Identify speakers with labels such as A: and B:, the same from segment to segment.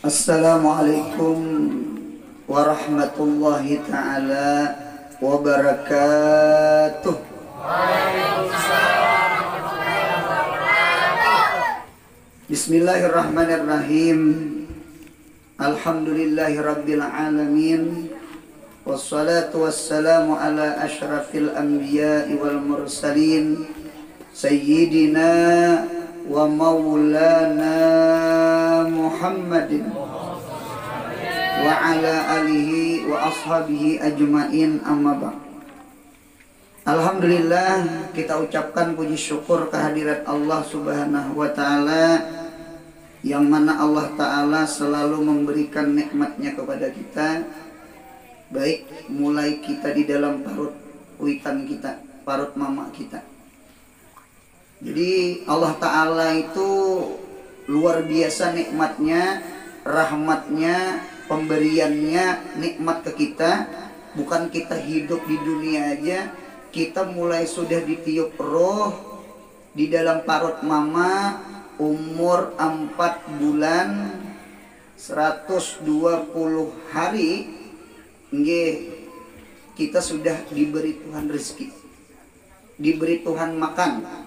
A: Assalamualaikum warahmatullahi ta'ala wabarakatuh. Bismillahirrahmanirrahim. Alhamdulillahi rabbil alamin. Wassalatu wassalamu ala ashrafil anbiya'i wal mursalin Sayyidina wa maulana Muhammadin wa ala alihi wa ashabihi ajma'in, amma ba'd. Alhamdulillah, kita ucapkan puji syukur kehadirat Allah subhanahu wa ta'ala, yang mana Allah ta'ala selalu memberikan nikmatnya kepada kita, baik mulai kita di dalam parut witan kita, parut mama kita. Jadi Allah ta'ala itu luar biasa nikmatnya, rahmatnya, pemberiannya, nikmat ke kita. Bukan kita hidup di dunia aja, kita mulai sudah ditiup roh di dalam parut mama umur 4 bulan 120 hari. Kita sudah diberi Tuhan rezeki, diberi Tuhan makan.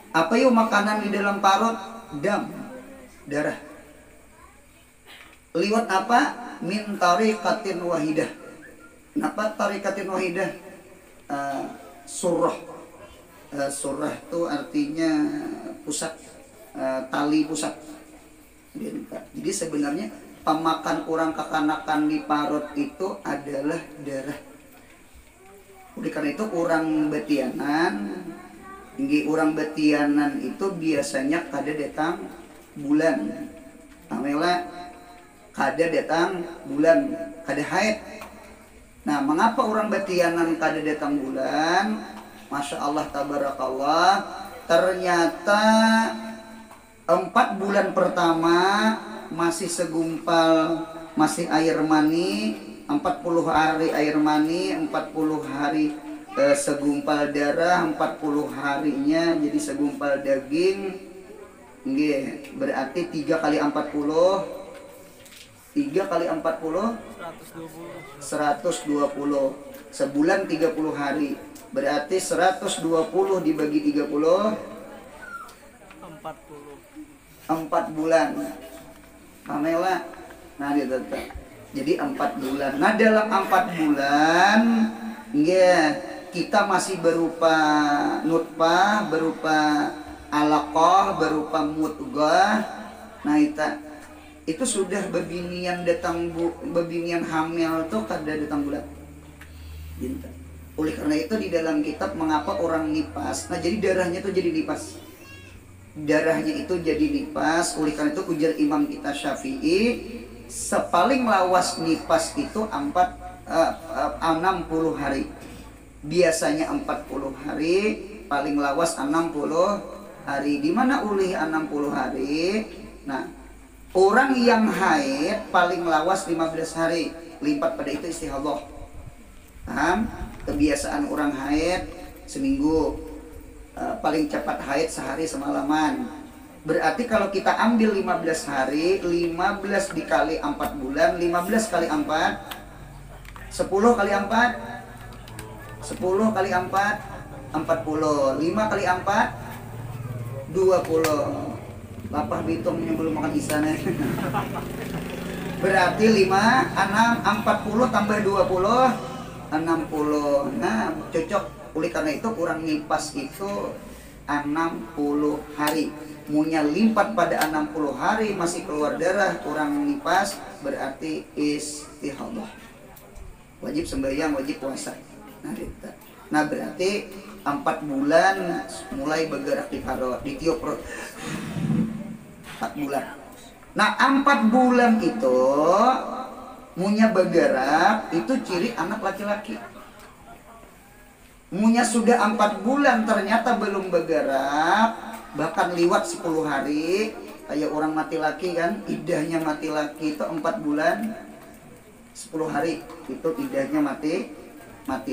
A: Apa yuk makanan di dalam parut? Dam, darah. Liwat apa? Min tariqatin wahidah. Kenapa tariqatin wahidah? Surah. Surah itu artinya pusat, tali pusat. Jadi sebenarnya pemakan orang kekanakan di parut itu adalah darah. Oleh karena itu orang betianan, orang betianan itu biasanya kada datang bulan. Amela kada datang bulan, kada haid. Nah, mengapa orang betianan kada datang bulan? Masya Allah, tabarakallah. Ternyata 4 bulan pertama masih segumpal, masih air mani, 40 hari air mani, 40 hari segumpal darah, 40 harinya jadi segumpal daging. Berarti 3 kali 40, 3 kali 40 120. Sebulan 30 hari. Berarti 120 dibagi 30 4 bulan. Pamela. Nah, dia tetap. Jadi 4 bulan. Nah, dalam 4 bulan kita masih berupa nutfah, berupa alaqah, berupa mudghah. Nah, itu sudah bebinian datang bebinian hamil tuh kada datang bulan. Oleh karena itu di dalam kitab mengapa orang nipas. Nah, jadi darahnya itu jadi nipas. Darahnya itu jadi nipas. Oleh karena itu ujar Imam kita Syafi'i, sepaling lawas nipas itu 60 hari. Biasanya 40 hari, paling lawas 60 hari. Di mana ulih 60 hari? Nah, orang yang haid paling lawas 15 hari. Lipat pada itu istihadah. Paham? Kebiasaan orang haid seminggu. Paling cepat haid sehari semalaman. Berarti kalau kita ambil 15 hari, 15 dikali 4 bulan, 15 kali 4, 10 kali 4, 10 kali 4, 40. 5 kali 4, 20. Lapar bitungnya belum makan isane. Berarti 5, 6, 40 tambah 20, 60. Nah, cocok. Oleh karena itu kurang nipas itu 60 hari. Munya limpat pada 60 hari masih keluar darah, kurang nipas, berarti istihadah. Wajib sembahyang, wajib puasa. Nah, berarti 4 bulan mulai bergerak di parut, ditiup perut. 4 bulan. Nah, 4 bulan itu munya bergerak, itu ciri anak laki-laki. Munya sudah 4 bulan ternyata belum bergerak, bahkan liwat 10 hari, kayak orang mati laki kan, idahnya mati laki itu 4 bulan 10 hari, itu idahnya mati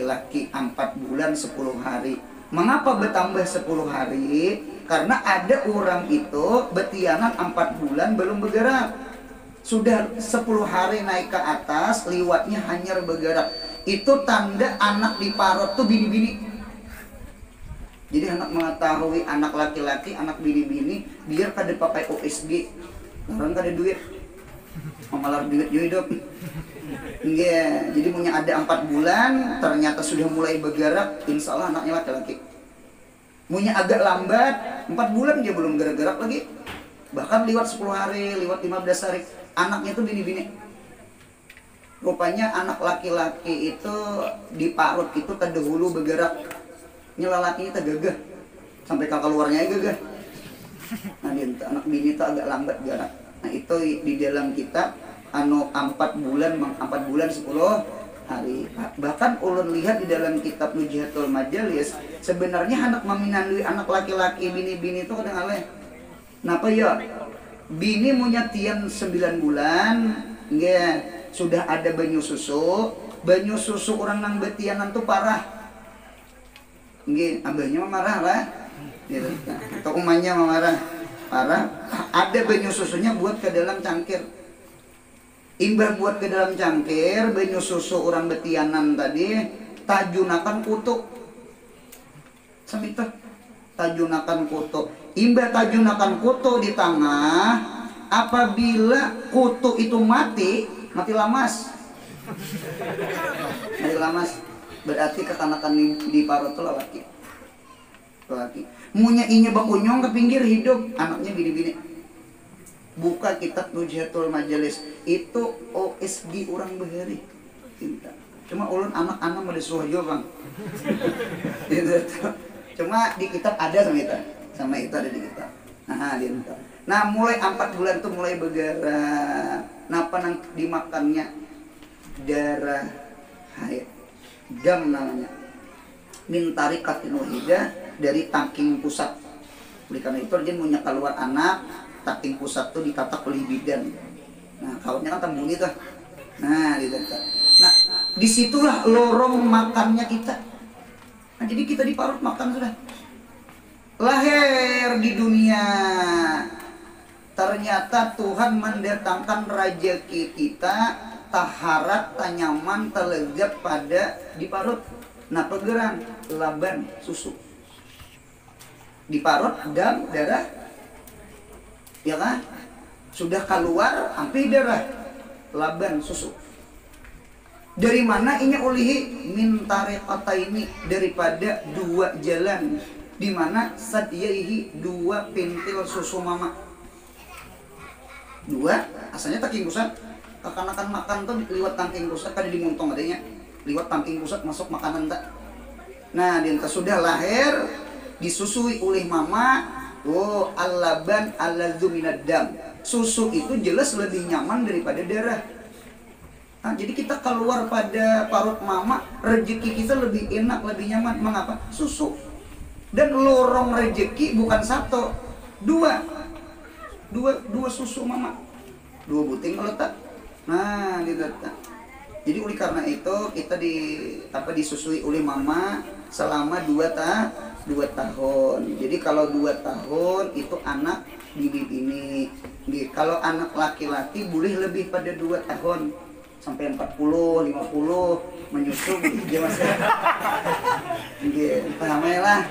A: laki 4 bulan 10 hari. Mengapa bertambah 10 hari? Karena ada orang itu betianan 4 bulan belum bergerak. Sudah 10 hari naik ke atas, liwatnya hanyar bergerak. Itu tanda anak di parut tuh bini-bini. Jadi anak mengetahui anak laki-laki, anak bini-bini, biar kada pakai OSG. Orang kada duit. Mamalar duit yo hidup. Iya, jadi punya ada 4 bulan, ternyata sudah mulai bergerak, insya Allah anaknya laki-laki. Punya agak lambat, 4 bulan dia belum gerak-gerak lagi. Bahkan lewat 10 hari, lewat 15 hari, anaknya tuh bini-bini. Rupanya anak laki-laki itu di parut itu terdahulu bergerak. Nyelalakinya tergagah, sampai kakak luarnya gagah. Nah, anak bini itu agak lambat gerak. Nah, itu di dalam kitab 4 bulan 10 hari. Bahkan ulun lihat di dalam kitab Nujihatul Majalis, sebenarnya anak meminandui anak laki-laki bini-bini itu kadang aleh. Napa ya? Bini punya tian 9 bulan, nggih, sudah ada banyu susu. Banyu susu orang nang betianan tuh parah. Nggih, abahnya marah lah. Gitu. Atau umanya marah. Parah. Ada banyu susunya buat ke dalam cangkir. Imbah buat ke dalam cangkir, banyu susu orang betianan tadi tajunakan kutu. Sampai itu tajunakan kutu. Imbah tajunakan kutu di tengah, apabila kutu itu mati lamas. Mati lamas. Berarti kekanakan di parut itu laki. Munya inya bakunyong ke pinggir hidup, anaknya bini-bini. Buka kitab Nujihatul Majalis, itu OSG orang beheri. Cuma ulun anak-anak mau disuruh juga bang. Cuma di kitab ada sama itu ada di kitab. Nah mulai 4 bulan tuh mulai bergerak. Napa nang dimakannya darah haid. Dam namanya, mintari katinohida, dari tangking pusat. Oleh karena itu dia punya keluar anak, tangking pusat tuh ditatak oleh bidan. Nah kawannya kan tambuni tuh. Nah ditatak. Nah disitulah lorong makannya kita. Nah jadi kita di parut makan sudah. Lahir di dunia, ternyata Tuhan mendatangkan rezeki kita. Taharat, tanyaman, terlezat pada di parut. Nah pegeran, laban, susu. Di parut, dam, darah. Ya kan? Sudah keluar, sampai darah. Laban, susu. Dari mana ini ulihi? Min tariqataini, daripada 2 jalan. Di mana sadiyaihi 2 pintil susu mama. 2, asalnya taking pusat. Kekanakan makan tuh liwat tangking pusat, kada dimuntong adanya. Liwat tangking pusat masuk makanan tak. Nah, dia sudah lahir disusui oleh mama. Oh, al-laban al-ladzu minad dam. Susu itu jelas lebih nyaman daripada darah. Nah, jadi kita keluar pada parut mama, rezeki kita lebih enak, lebih nyaman. Mengapa? Susu. Dan lorong rezeki bukan 1, 2 susu mama. 2 buting meletak. Nah, gitu. Jadi oleh karena itu kita disusui oleh mama selama 2 tahun. Jadi kalau 2 tahun itu anak bini-bini. Kalau anak laki-laki boleh lebih pada 2 tahun sampai 40, 50 menyusu gitu Mas. Nggih, pahamnya lah.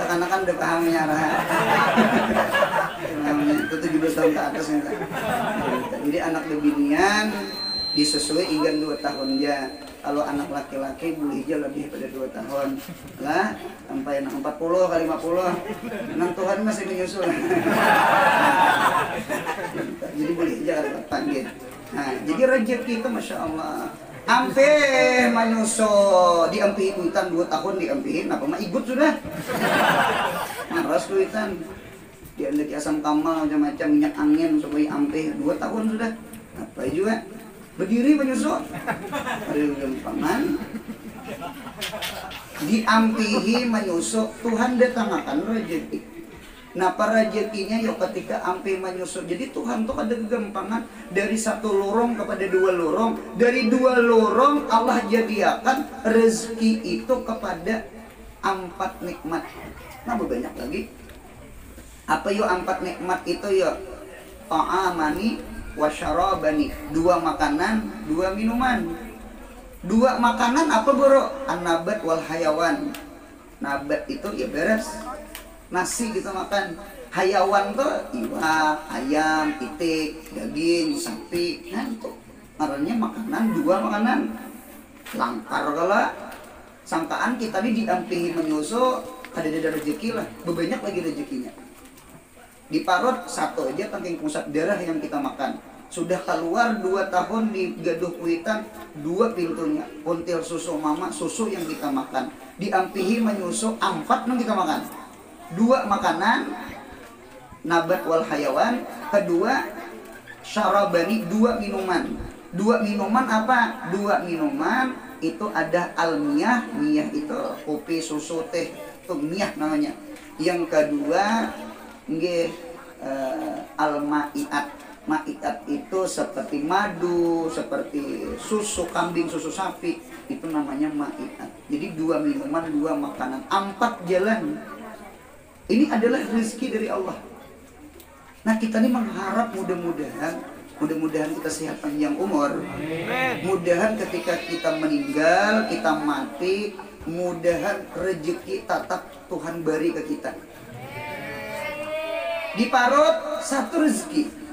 A: Karena kan udah pahamnya itu 17 tahun ke atas ya. Jadi anak bebinian disusui hingga 2 tahun ya. Kalau anak laki-laki boleh aja lebih pada 2 tahun lah, sampai 40 kali 50 nang Tuhan masih menyusul. Jadi boleh aja panggil. Nah jadi rezeki itu Masya Allah ampe menyusul diampihin hutan 2 tahun diampihin apa mah ikut sudah maras duitan diandaki asam kamal macam-macam minyak angin supaya ampe 2 tahun sudah apa juga berdiri menyusul ada gempangan diampihi menyusul Tuhan datangkan rezeki. Nah para rezekinya yuk ketika ampe menyusul. Jadi Tuhan tuh ada kegampangan dari 1 lorong kepada 2 lorong. Dari 2 lorong Allah jadikan rezeki itu kepada 4 nikmat. Nah banyak lagi. Apa yuk 4 nikmat itu yuk? Ta'amani wasyarabani, 2 makanan 2 minuman. 2 makanan apa bro? An-nabat wal hayawan. Nabat itu ya beres nasi kita makan. Hayawan tuh iwak, ayam, itik, daging, sapi. Nah itu artinya makanan 2 makanan. Langkar kala sangkaan kita ini diampihi menyusu ada rezeki lah, bebanyak lagi rezekinya. Di parut 1 aja tangking pusat darah yang kita makan. Sudah keluar 2 tahun di gaduh kuitan, 2 pintunya. Puntil susu mama, susu yang kita makan. Diampihi menyusu 4 yang kita makan. 2 makanan, nabat wal hayawan. Kedua, syarabani, 2 minuman. 2 minuman apa? 2 minuman itu ada almiyah. Miyah itu kopi, susu, teh, itu miyah namanya. Yang kedua, al-ma'iat. Ma'iat itu seperti madu, seperti susu kambing, susu sapi, itu namanya ma'iat. Jadi 2 minuman, 2 makanan, 4 jalan. Ini adalah rezeki dari Allah. Nah kita ini mengharap mudah-mudahan kita sehat panjang umur. Mudahan ketika kita meninggal, kita mati, mudahan rezeki tatap Tuhan beri ke kita. Di parut 1 rezeki,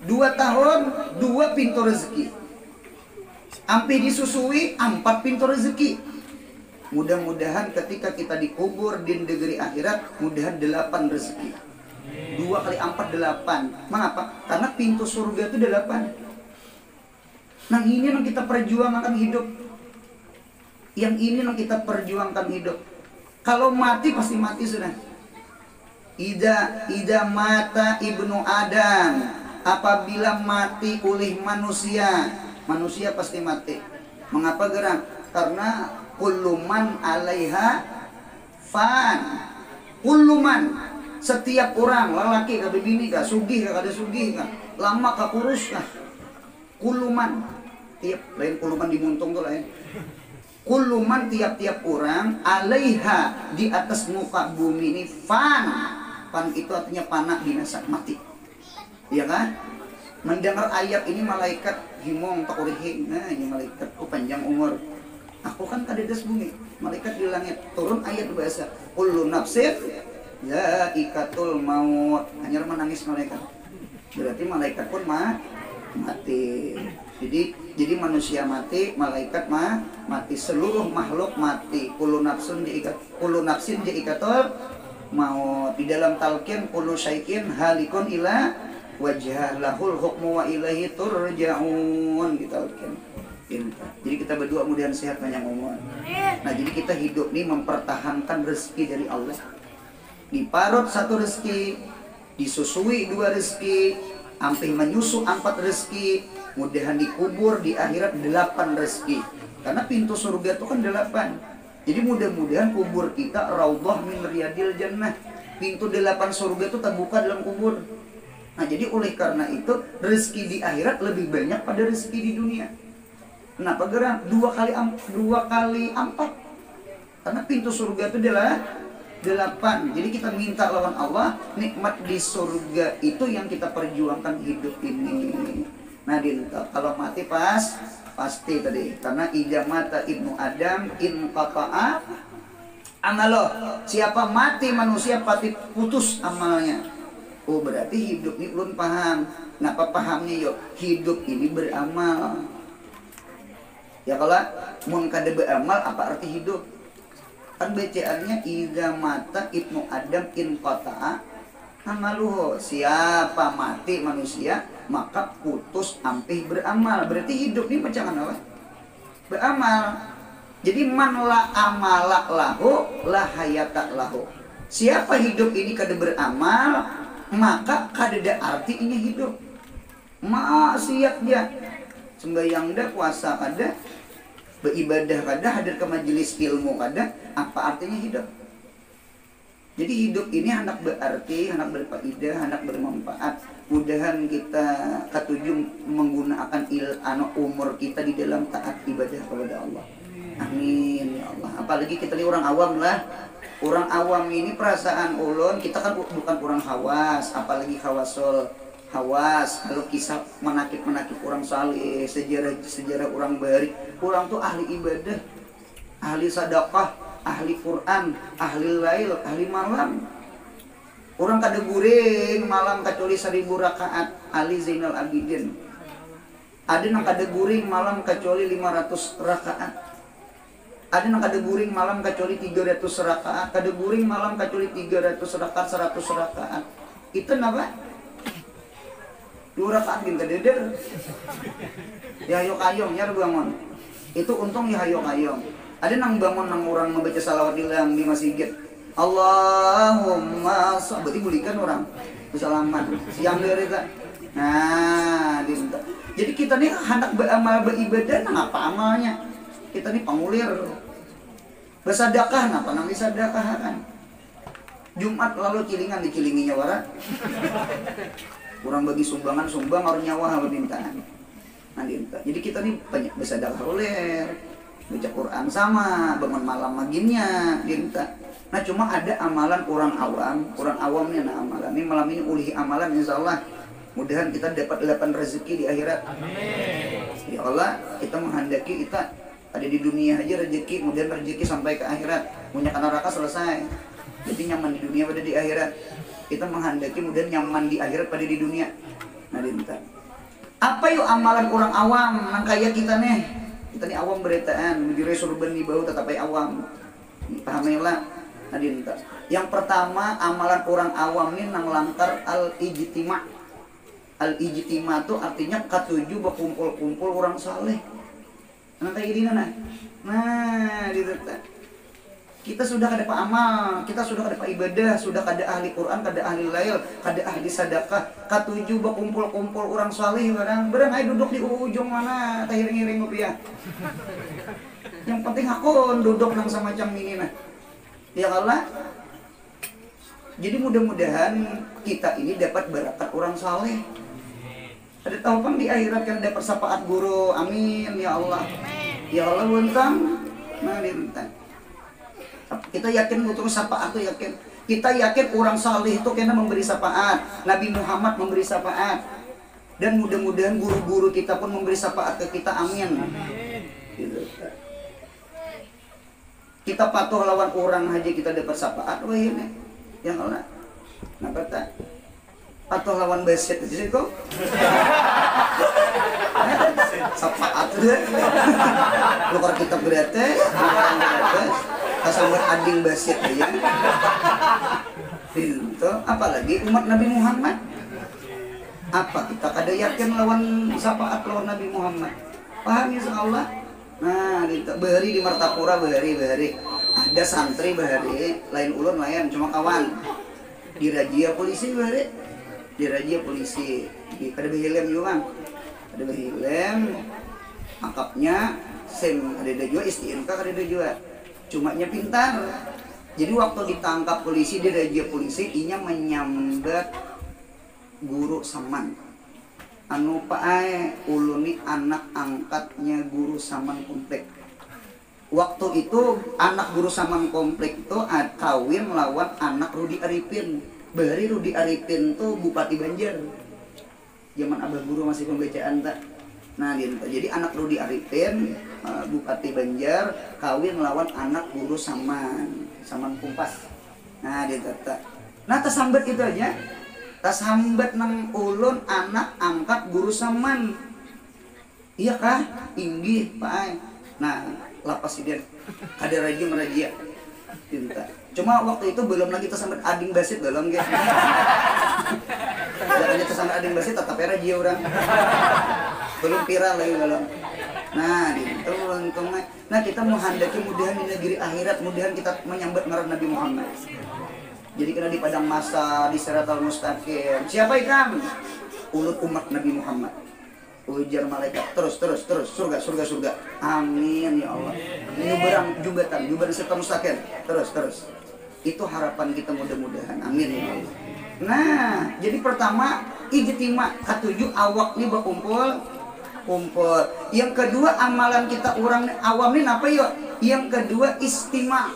A: 2 tahun 2 pintu rezeki. Ampi disusui 4 pintu rezeki. Mudah-mudahan ketika kita dikubur di negeri akhirat, mudahan 8 rezeki. 2 kali 4 8. Mengapa? Karena pintu surga itu 8. Nah ini yang kita perjuangkan hidup. Yang ini yang kita perjuangkan hidup. Kalau mati pasti mati sudah. Ida mata ibnu Adam, apabila mati oleh manusia, manusia pasti mati. Mengapa gerak? Karena kulluman alaiha fan. Kulluman, setiap orang, lelaki kah bini kah, sugih kah kada sugih kah, lama kah kurus kah, kulluman, tiap lain kuluman dimuntung tuh lain. Kulluman tiap-tiap orang alaiha di atas muka bumi ini fan. Fan itu artinya panah, binasa, mati. Iya kan? Mendengar ayat ini malaikat himong tak urihing. Nah ini malaikat panjang umur. Aku kan kadedes bumi. Malaikat di langit turun ayat bahasa kullu nafsin zaikatul maut. Hanya menangis malaikat. Berarti malaikat pun mati. Jadi manusia mati, malaikat mati, seluruh makhluk mati. Kullu nafsin zaikatul maut. Di dalam talqin kullu syai'in halikun ila wajah lahul hukmu wa ilaihi turja'un gitu kan. Jadi kita berdua mudahan sehat panjang umur. Nah jadi kita hidup nih mempertahankan rezeki dari Allah. Diparut 1 rezeki, disusui 2 rezeki, ampih menyusu 4 rezeki, mudahan dikubur di akhirat 8 rezeki. Karena pintu surga itu kan 8. Jadi mudah-mudahan kubur kita raudhah min riyadil jannah. Pintu 8 surga itu terbuka dalam kubur. Nah jadi oleh karena itu rezeki di akhirat lebih banyak pada rezeki di dunia. Kenapa gerak? 2 kali 4. Karena pintu surga itu adalah 8. Jadi kita minta lawan Allah, nikmat di surga itu yang kita perjuangkan hidup ini. Nah kalau mati pasti tadi. Karena idza mata ibnu Adam in qata'a amaloh. Siapa mati manusia pasti putus amalnya. Oh berarti hidup ini belum paham. Kenapa pahamnya yuk? Hidup ini beramal. Ya kalau mau kada beramal apa arti hidup? Kan bacaannya idza mata ibnu Adam in qata'a amaluhu. Siapa mati manusia maka putus ampih beramal. Berarti hidup ini macam apa? Beramal. Jadi man la amala lahu la hayata lahu. Siapa hidup ini kada beramal maka kada ada artinya hidup. Maksiat dia, sembahyang dah, puasa kada, beribadah kada, hadir ke majelis ilmu kada, apa artinya hidup? Jadi hidup ini hendak berarti, hendak berfaedah, hendak bermanfaat. Mudahan kita ketujuh menggunakan umur kita di dalam taat ibadah kepada Allah. Amin ya Allah. Apalagi kita ini orang awam lah. Orang awam ini perasaan ulun, kita kan bukan orang khawas, apalagi khawasul. Hawas kalau kisah menakib orang saleh, sejarah orang bari, orang tuh ahli ibadah, ahli sedekah, ahli Quran, ahli lail, ahli malam. Orang kada guring malam kecuali 1000 rakaat, ahli Zainal Abidin. Ada yang kada guring malam kecuali 500 rakaat. Ada yang kada guring malam kecuali 300 rakaat, kada guring malam kecuali 300 rakaat, 100 rakaat. Itu apa? 2 rakaat gin kadeder. Ya hayo kayong nyar bangun. Itu untung ya hayo kayong. Ada nang bangun nang orang membaca salawat ilang di masjid. Allahumma berarti bulikan orang bersalaman siang dari tak. Nah, dinta. Jadi kita nih hendak beramal beribadah nang apa amalnya? Kita nih pangulir. Bersedekah napa nang disedekah kan? Jumat lalu cilingan dicilinginya wara. Kurang bagi sumbangan sumbang orang nyawa mintaan. Nah, dinta. Jadi kita nih banyak bersedekah ulir. Baca Quran sama, bangun malam maginnya, dinta. Nah cuma ada amalan orang awam nih nah amalan ini malam ini ulihi amalan insya Allah mudahan kita dapat 8 rezeki di akhirat. Amin. Ya Allah kita menghendaki kita ada di dunia aja rezeki, kemudian rezeki sampai ke akhirat, punya neraka selesai. Jadi nyaman di dunia pada di akhirat. Kita menghendaki kemudian nyaman di akhirat pada di dunia. Nah dinta. Apa yuk amalan orang awam nang kaya kita nih? Kita nih awam beretaan, menjadi surban di bawah tetapi awam. Pahamilah. Adinta. Yang pertama amalan orang awam ini nang langkar al-ijtima. Al-ijtima itu artinya katuju berkumpul-kumpul orang saleh. Nang kayak gini nah dinta. Kita sudah kada amal, kita sudah kada ibadah, sudah kada ahli Quran, kada ahli lail, kada ahli sedekah, katuju berkumpul-kumpul orang saleh barang ayo duduk di ujung mana tah ngiring rupiah. Yang penting aku duduk nang semacam ini nah. Ya Allah. Jadi mudah-mudahan kita ini dapat berkat orang saleh. Ada tahu kan di akhirat kan dapat syafaat guru. Amin ya Allah. Ya Allah buntang. Nah dinten. Kita yakin butuh syafaat tuh yakin. Kita yakin orang saleh itu kena memberi syafaat. Nabi Muhammad memberi syafaat. Dan mudah-mudahan guru-guru kita pun memberi syafaat ke kita. Amin. Gitu. Kita patuh lawan orang aja kita dapat syafaat wah ini yang Allah kenapa tak patuh lawan basit aja kok syafaat deh lu kalau kita berarti kasih ading basit ya itu apalagi umat Nabi Muhammad apa kita kada yakin lawan syafaat lawan Nabi Muhammad paham insya Allah. Nah, bahari di Martapura bahari. Ada santri bahari, lain ulun lain cuma kawan. Di razia polisi bahari. Di razia polisi. Ada behilem juga. Ada behilem. Angkapnya sem ada juga istiinka ada juga. Cumanya pintar. Jadi waktu ditangkap polisi di razia polisi, inya menyambat guru Saman. Anu pae uluni anak angkatnya guru Saman komplek. Waktu itu anak guru Saman komplek itu kawin lawan anak Rudi Arifin. Bari Rudi Arifin tuh Bupati Banjar. Zaman abah guru masih pembacaan tak. Nah gitu. Jadi anak Rudi Arifin Bupati Banjar kawin lawan anak guru Saman Kumpas. Nah gitu tak. Nah tersambat itu aja. Tas hambat nang ulun anak angkat guru Saman. Iya kah? Inggih Pak. Nah, lapas dia. Kada raja merajia. Tinta. Cuma waktu itu belum lagi tersambat ading basit belum gitu. Jangan tersambat ading basit tetap raja orang. Belum viral lagi belum. Nah, itu untungnya. Nah, kita menghendaki mudahan di negeri akhirat, mudahan kita menyambut ngaran Nabi Muhammad. Jadi kena di padang masa di Siratal Mustaqim. Siapa ikan? Ulut umat Nabi Muhammad. Ujar malaikat terus surga. Amin ya Allah. Nyuberang jubatan Siratal Mustaqim. Terus. Itu harapan kita mudah-mudahan. Amin ya Allah. Nah, jadi pertama ijtima katujuh awak nih berkumpul. Yang kedua amalan kita orang awam ini apa yuk? Yang kedua istima.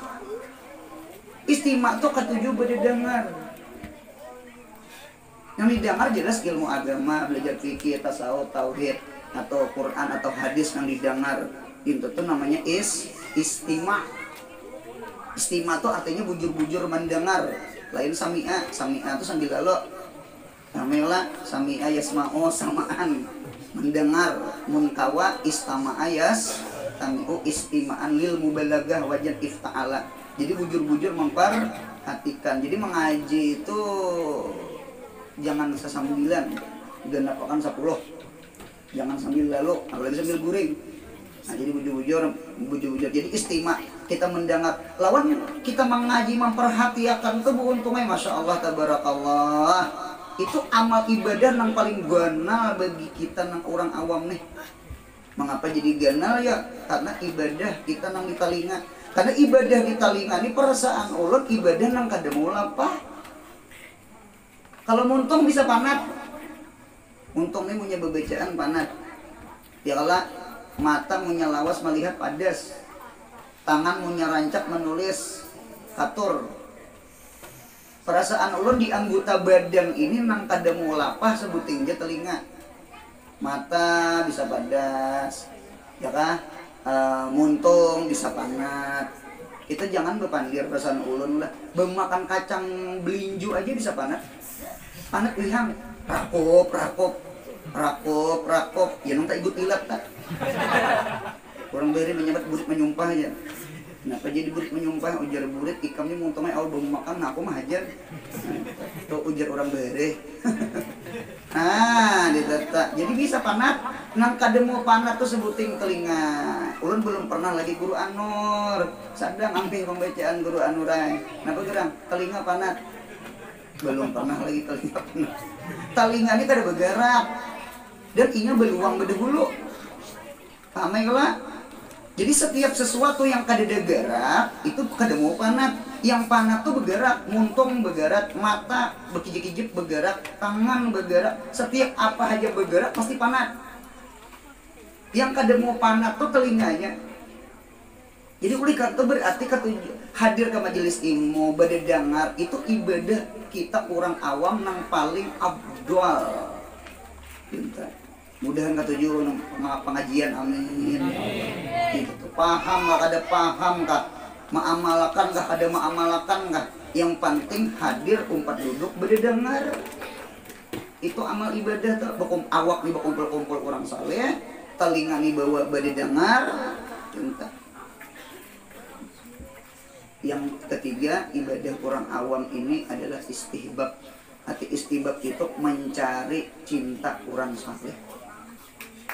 A: Istima itu ketujuh berdengar. Yang didengar jelas ilmu agama, belajar fikih, tasawuf, tauhid, atau Quran atau hadis yang didengar. Itu tuh namanya istima. Istima tuh artinya bujur-bujur mendengar. Lain sami'a, sami'a tuh sambil lalu. Namela sami'a yasma'u samaan, mendengar. Munkawa istama'a tami'u istima'an lil mubalagah wajan ifta'ala. Jadi bujur-bujur memperhatikan. Jadi mengaji itu jangan sesambilan, genap akan 10. Jangan sambil lalu, apalagi sambil guring. Nah, jadi bujur-bujur. Jadi istima, kita mendengar. Lawan kita mengaji memperhatikan itu untungnya masya Allah tabarakallah. Itu amal ibadah yang paling ganal bagi kita nang orang awam nih. Mengapa jadi ganal ya? Karena ibadah kita nang di telinga. Karena ibadah di telinga ini perasaan ulun ibadah nang kada mau lapah. Kalau muntung bisa panat. Muntung ini punya bebecaan panat. Ya Allah, mata punya lawas melihat padas. Tangan punya rancak menulis katur. Perasaan ulun di anggota badan ini nang kada mau lapah sebuting aja telinga. Mata bisa padas. Ya kah? Muntung bisa panat. Kita jangan berpandir perasaan ulun lah. Bemakan kacang belinju aja bisa panat. Panat lihang, rakop. Ya nang tak ikut ilat tak. Orang beri menyebut burit menyumpah aja. Kenapa jadi burit menyumpah? Ujar burit ikamnya muntungnya awal belum makan, nah aku mah hajar. Tuh ujar orang beri. Nah, ditata. Jadi bisa panat. Nang kada mau panat tuh sebuting telinga. Ulun belum pernah lagi guru Anur. Sadang amping pembacaan guru Anurai. Kenapa gerang? Telinga panat. Belum pernah lagi telinga panat. Telinga ini kada bergerak. Dan inya beluang bedehulu. Paham ya? Jadi setiap sesuatu yang kada bergerak itu kada mau panat. Yang panat tuh bergerak, muntung bergerak, mata berkijip-kijip bergerak, tangan bergerak. Setiap apa aja bergerak pasti panat. Yang kada mau panat tuh telinganya. Jadi oleh karena itu berarti hadir ke majelis ilmu, berdengar itu ibadah kita orang awam nang paling abdul. Pintar. Mudahan ketujuh pengajian, amin. Gitu. Paham gak ada paham kah? Maamalakan gak ada maamalakan gak? Yang penting hadir umpat duduk berdengar. Itu amal ibadah tuh. Awak nih berkumpul-kumpul orang saleh, telinga nih bawa berdengar. Pintar. Yang ketiga, ibadah orang awam ini adalah istihbab. Arti istihbab itu mencari cinta orang saleh.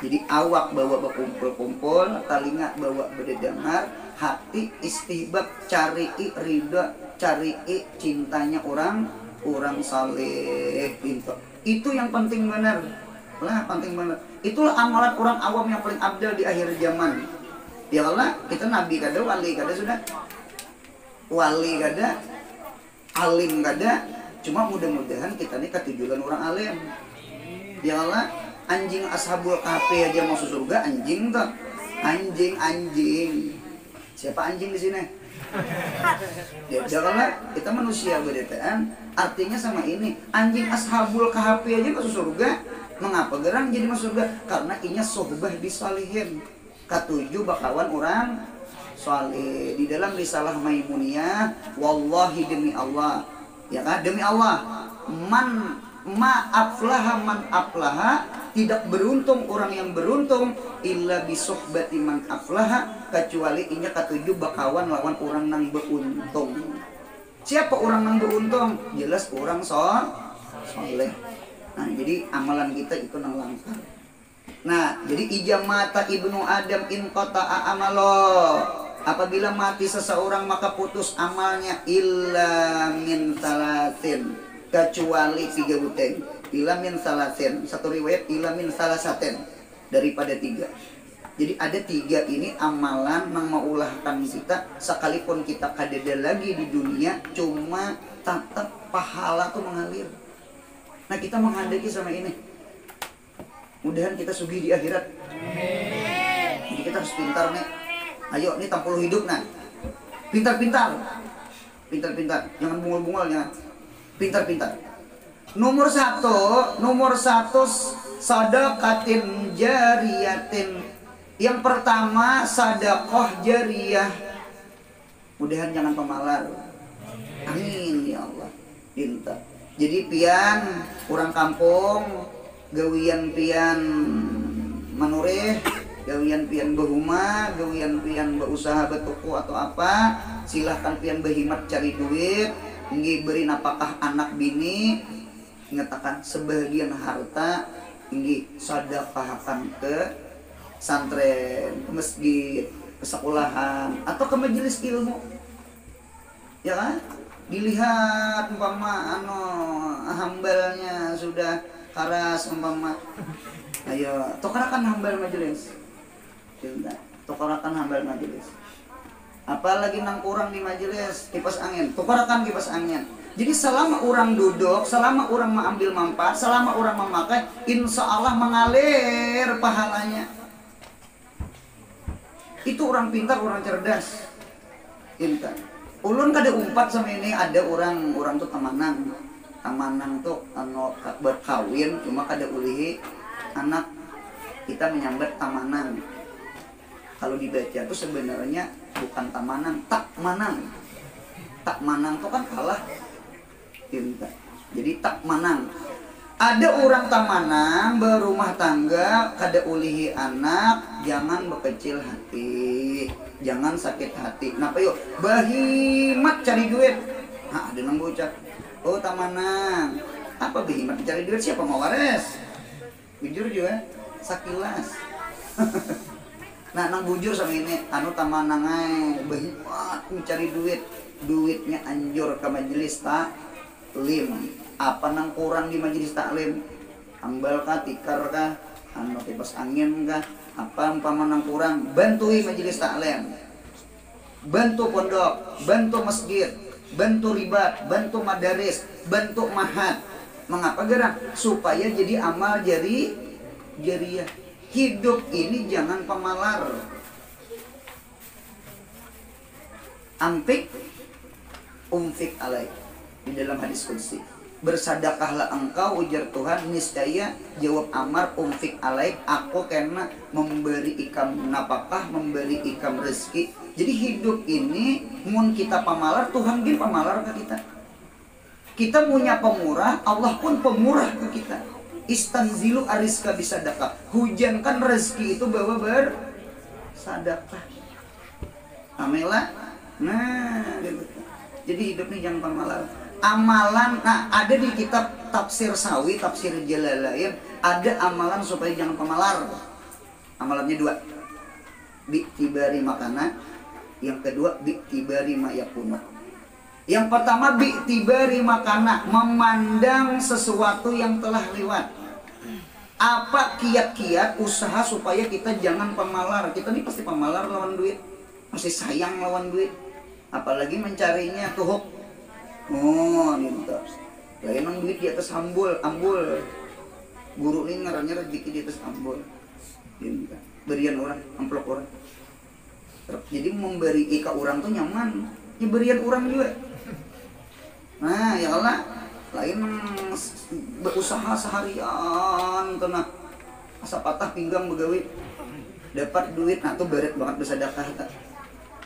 A: Jadi awak bawa berkumpul-kumpul, telinga bawa berdengar, hati istihbab cari ridha, cari cintanya orang saleh. Itu yang penting benar. Lah penting benar. Itulah amalan orang awam yang paling abdal di akhir zaman. Ya Allah, kita nabi kada, wali kada sudah. Wali kada, alim kada, cuma mudah-mudahan kita ini ketujuan orang alim. Ya Allah, anjing ashabul kahfi aja masuk surga, anjing tuh. Anjing. Siapa anjing di sini? Ya janganlah, kita manusia berdetaan. Artinya sama ini, anjing ashabul kahfi aja masuk surga. Mengapa gerang jadi masuk surga? Karena inya sohbah disalihin. Ketujuh bakawan orang saleh. Di dalam risalah Maimuniyah, wallahi demi Allah, ya kan, demi Allah, man aflaha, tidak beruntung orang yang beruntung illa bisuhbati man aflaha, kecuali inya ketujuh bakawan lawan orang nang beruntung. Siapa orang nang beruntung? Jelas orang soleh. Nah, jadi amalan kita itu nang langkah. Nah, jadi ijamata ibnu Adam in qata'a amalo. Apabila mati seseorang maka putus amalnya illa min salasin, kecuali 3 buteng. Illa min salasin, satu riwayat illa min salasaten, daripada 3. Jadi ada 3 ini amalan yang maulahkan kita sekalipun kita kadada lagi di dunia, cuma tetap pahala tuh mengalir. Nah, kita menghendaki sama ini. Mudahan kita sugih di akhirat. Jadi kita harus pintar nih. Ayo, ini 60 hidup nah. Pintar-pintar. Jangan bungul-bungul, jangan. Pintar-pintar. Nomor satu sadaqatin jariyatin. Yang pertama sedekah jariyah. Mudahan jangan pemalar. Amin ya Allah. Dinta. Jadi pian orang kampung gawian pian manureh, gawian pian behuma, gawian pian berusaha betuku atau apa, silahkan pian behimat cari duit, ingin beri napakah anak bini, mengatakan sebagian harta ingin sedekahkan ke santren, ke masjid, ke sekolahan atau ke majelis ilmu. Ya kan? Dilihat umpama hambalnya sudah karas umpama. Ayo, tokarakan hambal majelis. Tokarakan hambal majelis. Apalagi nang kurang di majelis, kipas angin. Tokarakan kipas angin. Jadi selama orang duduk, selama orang mengambil manfaat, selama orang memakai, insya Allah mengalir pahalanya. Itu orang pintar, orang cerdas. Pintar. Ulun kada umpat sama ini ada orang tuh tamanang tuh berkawin cuma kada ulihi anak kita menyambat tamanang. Kalau dibaca tuh sebenarnya bukan tamanang, tak manang tuh kan kalah. Jadi tak manang. Ada orang tamanang berumah tangga kada ulihi anak, jangan berkecil hati, jangan sakit hati. Kenapa yuk? Bahimat cari duit. Nah, ada nang bocah. Oh tamanang. Apa bahimat cari duit? Siapa mau wares? Bujur juga, sakilas. Nah, nang bujur sama ini, tamanang ay, bahimat mencari duit, duitnya anjur ke majelis taklim. Apa nang kurang di majelis taklim? Ambal kah, tikar kah, kipas angin kah? Apa umpama nang kurang? Bantui majelis taklim, bantu pondok, bantu masjid, bantu ribat, bantu madaris, bantu mahat. Mengapa gerak? Supaya jadi amal jariyah. Hidup ini jangan pemalar. Ampik umfik alaik. Di dalam hadis qudsi, bersadakahlah engkau ujar Tuhan, niscaya jawab Amar umfik alaik, aku karena memberi ikam napakah, memberi ikam rezeki. Jadi hidup ini mun kita pemalar, Tuhan dia pemalar ke kita. Kita punya pemurah, Allah pun pemurah ke kita. Istanzilu ariska bisadaqah, hujankan rezeki itu bawa bersadaqah. Amela. Nah, jadi hidup ini jangan pemalar. Amalan, nah ada di kitab tafsir Sawi, tafsir Jalalain, ada amalan supaya jangan pemalar. Amalannya dua, bi'tibari makana, yang kedua bi'tibari mayakuna. Yang pertama bi'tibari makana, memandang sesuatu yang telah lewat. Apa kiat-kiat usaha supaya kita jangan pemalar. Kita ini pasti pemalar lawan duit, pasti sayang lawan duit, apalagi mencarinya tuhuk. Oh, gitu. Lain nang duit di atas ambul. Guru ini ngarannya rezeki di atas ambul. Gitu. Berian orang, amplop orang. Jadi memberi ke orang tuh nyaman. Ya berian orang juga. Nah, ya Allah, lain berusaha seharian tenah. Asa patah pinggang begawi. Dapat duit, nah tuh beret banget bersedekah.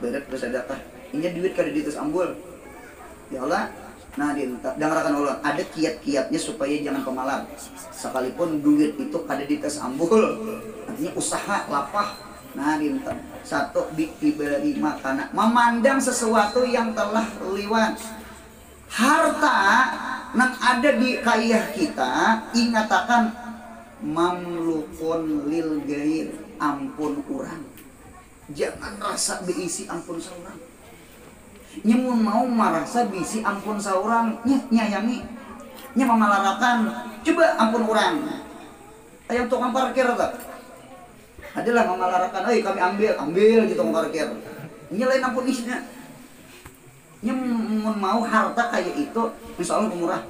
A: Beret bersedekah. Ini duit kada di atas ambul. Ya Allah, nah dengarkan Allah, ada kiat-kiatnya supaya jangan pemalar. Sekalipun duit itu kada di tas ambul, artinya usaha lapah. Nah dinta satu bi'tibari makana, memandang sesuatu yang telah lewat. Harta yang ada di kayah kita, ingatakan mamlukun lil gair, ampun urang. Jangan rasa beisi ampun seorang. Nyamun mau merasa bisi ampun saurang, nyayangi, memalarakan, coba ampun orang. Ayam tukang parkir tak? Adalah memalarakan, kami ambil gitu tukang parkir. Nyelain ampun isinya. Nyamun mau harta kayak itu, insya Allah pemurah.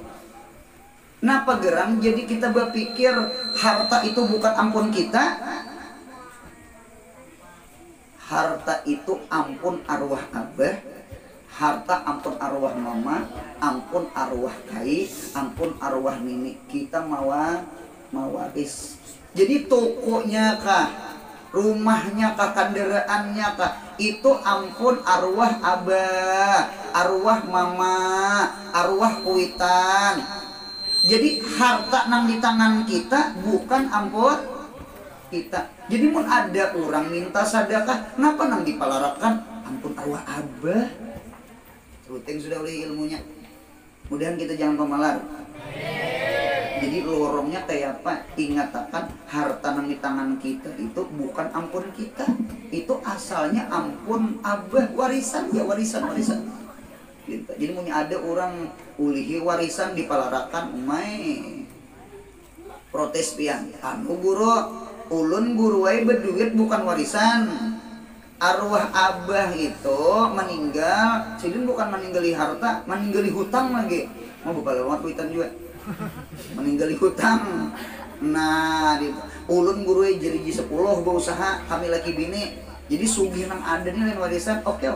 A: Napa gerang? Jadi kita berpikir harta itu bukan ampun kita. Harta itu ampun arwah abah. harta ampun arwah mama, ampun arwah kai, ampun arwah nini, kita mawaris. Jadi tokonya kah, rumahnya kah, kendaraannya kah, itu ampun arwah abah, arwah mama, arwah kuitan. Jadi harta nang di tangan kita bukan ampun kita. Jadi mun ada orang minta sedekah, kenapa nang dipalarakan ampun arwah abah? Rutin sudah oleh ilmunya. Mudahan kita jangan pemalar. Jadi lorongnya kayak apa? Ingatakan harta nang di tangan kita itu bukan ampun kita. Itu asalnya ampun abah, warisan ya, warisan. Gitu. Jadi punya ada orang ulihi warisan dipalarakan umai protes pian. Anu guru, ulun guru wae berduit bukan warisan. Arwah abah itu meninggal, sidin bukan meninggali harta, meninggali hutang lagi. Mau bapak lewat kuitan juga. Meninggali hutang. Nah, ulun guru jadi 10 berusaha kami laki bini. Jadi sugih nang ada nih lain warisan. Oke.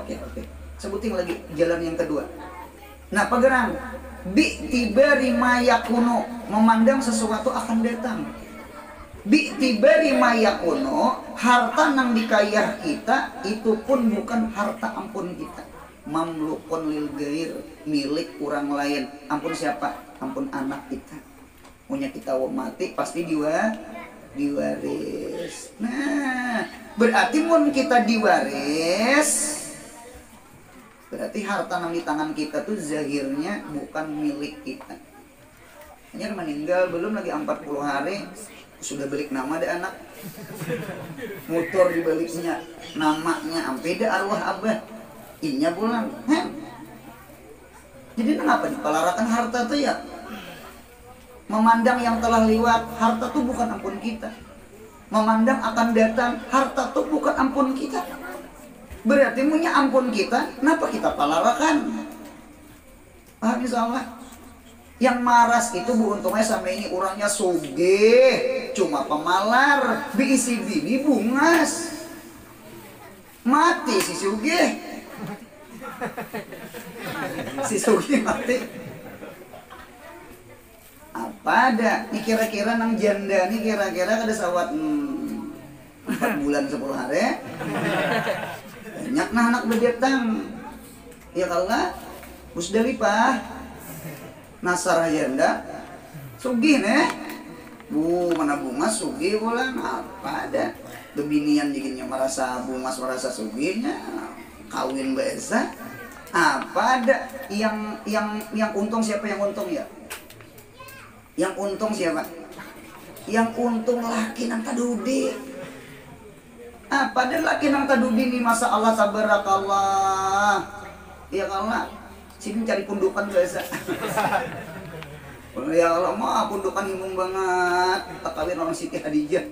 A: Sebutin lagi jalan yang kedua. Nah, pagerang bi tibari mayakuno, memandang sesuatu akan datang. Bi tibari mayakuno, harta nang dikayah kita itu pun bukan harta ampun kita. Mamlukun lil gair, milik orang lain. Ampun siapa? Ampun anak kita. Punya kita mati pasti diwaris. Nah, berarti mun kita diwaris, berarti harta nang di tangan kita tuh zahirnya bukan milik kita. Hanya meninggal belum lagi 40 hari sudah balik nama ada anak, motor dibaliknya, namanya ampeda arwah abah, inya pulang. Jadi kenapa dipalarakan harta tuh ya? Memandang yang telah lewat, harta tuh bukan ampun kita. Memandang akan datang, harta tuh bukan ampun kita. Berarti punya ampun kita, kenapa kita palarakan? Paham insyaallah? Yang maras itu beruntungnya sampai ini orangnya sugih, cuma pemalar, diisi bini bungas, mati si sugih, mati. Apa ada? Ini kira-kira nang janda nih kira-kira ada sawat 4 bulan 10 hari. Banyak nah anak berdatang. Ya kalau Musdalifah Nasar janda sugih nih, mana bunga sugih bulan apa ada bebinian jadinya merasa bungas merasa sugihnya kawin biasa apa ada yang untung siapa yang untung ya? Yang untung siapa? Yang untung laki nang tadudi. Apa ada laki nang tadudi nih masa Allah tabarakallah. Ya Allah. Sini cari pundukan biasa. Ya Allah mah pundukan himung banget. Tak kawin orang Siti Hadijah.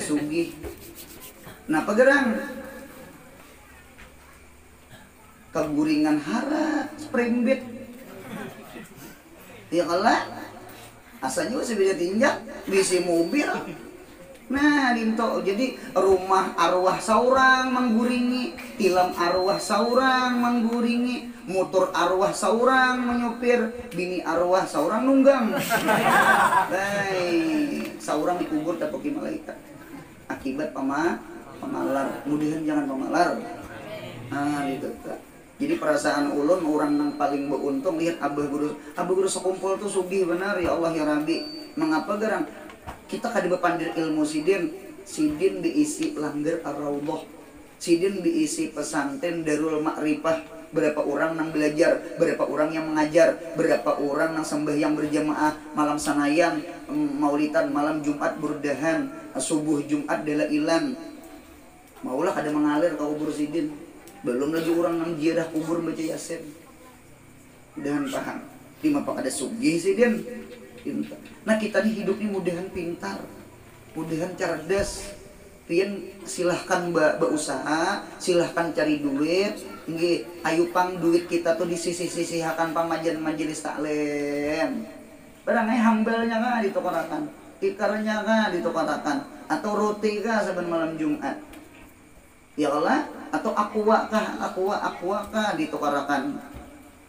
A: Sugih. Nah pagerang keguringan hara springbit. Ya Allah. Asalnya bisa bisa tinjak, bisa mobil. Nah, dinto jadi rumah arwah saurang mengguringi, tilam arwah saurang mengguringi, motor arwah saurang menyupir, bini arwah saurang nunggang. Baik, saurang dikubur tapi malaikat. Akibat pemalar, mudahan jangan pemalar. Nah, gitu. Jadi perasaan ulun orang yang paling beruntung lihat abah guru sekumpul tuh sugih benar ya Allah ya Rabbi. Mengapa gerang? Kita kada bepandir ilmu sidin diisi langgar ar-raudhah, sidin diisi pesantren Darul Ma'rifah. Berapa orang yang belajar, berapa orang yang mengajar, berapa orang yang sembahyang berjamaah malam sanayan, maulidan malam Jumat burdahan, subuh Jumat delailan. Maulah kada mengalir ke kubur sidin. Belum lagi orang yang ziarah kubur baca yasin. Dan paham, lima pak ada sugih sidin. Nah kita nih hidup ini mudahan pintar, mudahan cerdas. Pian silahkan berusaha, silahkan cari duit. Nggih, ayo pang duit kita tuh disisih-sisihakan pang majelis taklim. Barangnya hambalnya kah ditukarakan, tikarnya kah ditukarakan, atau roti kah saben malam Jumat. Ya Allah, atau aqua kah ditukarakan.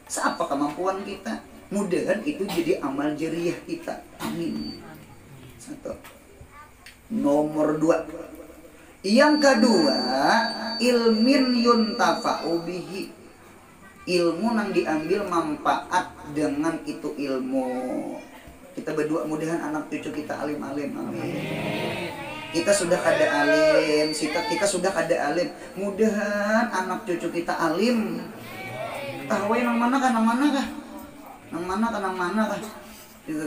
A: Seapa kemampuan kita, mudahan itu jadi amal jariah kita. Amin. Satu. Nomor 2, yang kedua, ilmin yuntafa'u bihi, ilmu yang diambil manfaat dengan itu ilmu. Kita berdua mudahan anak cucu kita alim-alim. Amin. Kita sudah kada alim, kita sudah kada alim. Mudahan anak cucu kita alim. Tahu nang mana kah? Gitu.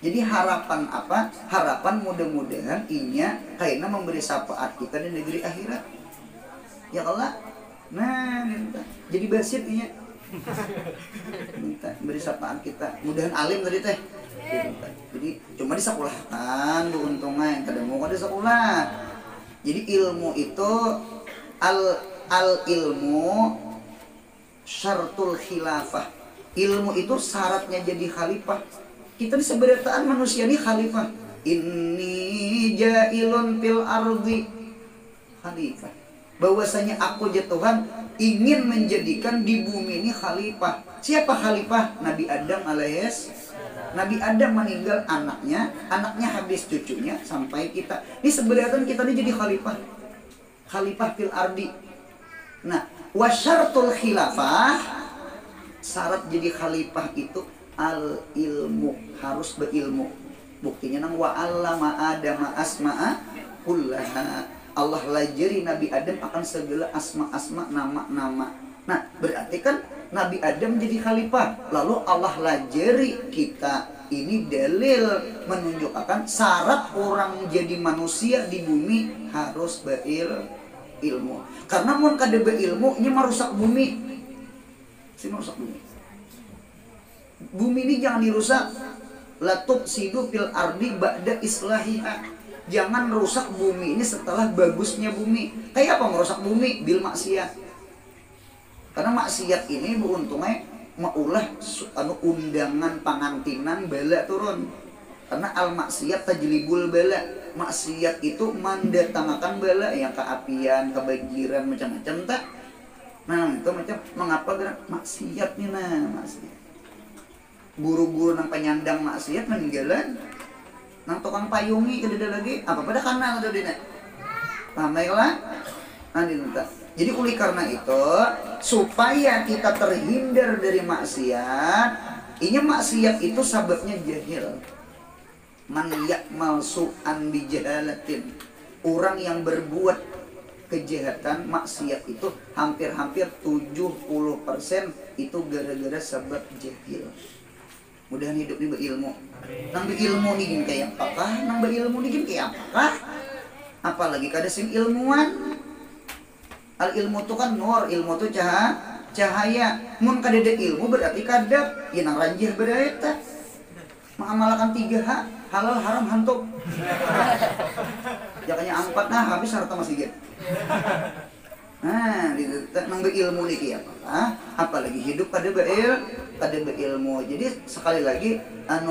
A: Jadi harapan apa? Harapan mudah-mudahan inya kayaknya memberi syafaat kita di negeri akhirat. Ya Allah. Nah, jadi basit inya. Minta beri syafaat kita. Mudahan alim tadi teh. Jadi cuma disekolahkan bu untungnya yang kada mau kada sekolah. Jadi ilmu itu al ilmu syartul khilafah. Ilmu itu syaratnya jadi khalifah. Kita di seberataan manusia ini khalifah. Inni ja'ilun fil ardi khalifah. Bahwasanya aku Tuhan ingin menjadikan di bumi ini khalifah. Siapa khalifah? Nabi Adam alaihis. Nabi Adam meninggal, anaknya habis, cucunya, sampai kita. Di seberataan kita ini jadi khalifah. Khalifah fil ardi. Nah, wasyartul khilafah, syarat jadi khalifah itu al ilmu, harus berilmu. Buktinya nang wa 'allama adama asma'a kullaha. Allah lajari Nabi Adam akan segala asma-asma, nama-nama. Nah, berarti kan Nabi Adam jadi khalifah, lalu Allah lajari kita. Ini dalil menunjukkan syarat orang jadi manusia di bumi harus berilmu. Karena mun kada berilmu nya merusak bumi. Si merusak bumi. Bumi ini jangan dirusak. Latub sidu fil ardi ba'da islahiha. Jangan rusak bumi ini setelah bagusnya bumi. Kayak apa merusak bumi? Bil maksiat. Karena maksiat ini beruntungnya maulah undangan pangantinan bala turun. Karena al maksiat tajlibul bala. Maksiat itu mendatangkan bala, yang keapian, kebanjiran, macam-macam tak. Nah, itu macam mengapa gerak maksiat nih, nah maksiat. Guru-guru nang penyandang maksiat meninggalan, nang tukang payungi kededa lagi, apa pada karena ada dina. Pamelah, nanti minta. Jadi oleh karena itu, supaya kita terhindar dari maksiat, ini maksiat itu sebabnya jahil. Man ya'mal su'an bijahalatin. Orang yang berbuat kejahatan, maksiat itu hampir-hampir 70% itu gara-gara sebab jahil. Mudahan hidup ini berilmu. Nang berilmu nih gini kayak apakah? Nang berilmu nih gini kayak apakah? Apalagi kada sing ilmuwan. Al ilmu itu kan nur, ilmu itu cahaya. Mun kada ada ilmu berarti kadap. Ya nang ranjih bereta. Mengamalkan 3H, halal haram hantu. Jakanya 4 nah habis harta masih gitu. Nah, nang berilmu nih kayak apakah? Apalagi hidup kada berilmu. Jadi sekali lagi